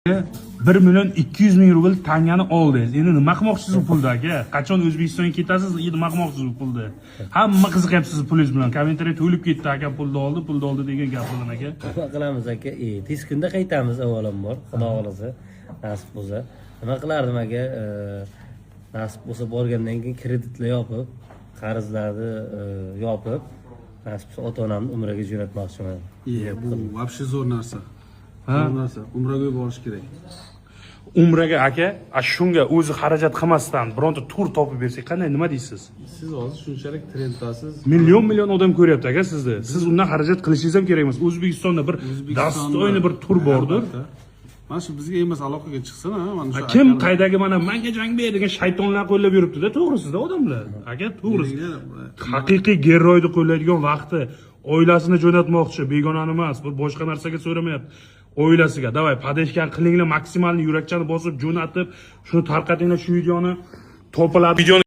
1.200.000 rubl tangani oldingiz. Endi nima qilmoqchisiz bu pulda aka? Qachon O'zbekistonga ketasiz? Nima qilmoqchisiz bu pulda? Hamma qiziqyapsiz pulingiz bilan. Kommentariy to'lib ketdi aka, pulni oldi degan gap bilan aka. Nima qilamiz aka? Tez kunda qaytamiz avvalambor, xudo xolasa, nasib bo'lsa. Nima qilardim aka? Nasib bo'lsa borgandan keyin kreditlar yopib, qarzlarni yopib, nasib bo'lsa ota-onamni umraga jo'natmoqchiman. Bu вообще zo'r narsa. Zo'r narsa. Umraga borish kerak. Umraga aka, shunga o'zi xarajat qilmasdan bironta tur topib bersak qanday, nima deysiz? Siz hozir shunchalik trenddasiz. Million odam ko'ryapti aka sizni. Siz undan xarajat qilishingiz ham kerak emas. O'zbekistonda bir dastoyni bir tur bordir. Mana shu bizga emas aloqaga chiqsin, mana shu. Kim qaydagi mana menga jang ber degan shaytonlar qo'llab yuribdi-da, to'g'risida odamlar. Aka, to'g'risi. Haqiqiy geroyni qo'llaydigan vaqti oilasini jo'natmoqchi, begonani emas, bir boshqa narsaga so'ramayapti. Oilasiga, davay, padeshkan qilinglar, maksimalni yurakchani bosib jo'natib, shuni tarqatinglar, shu videoni topiladi.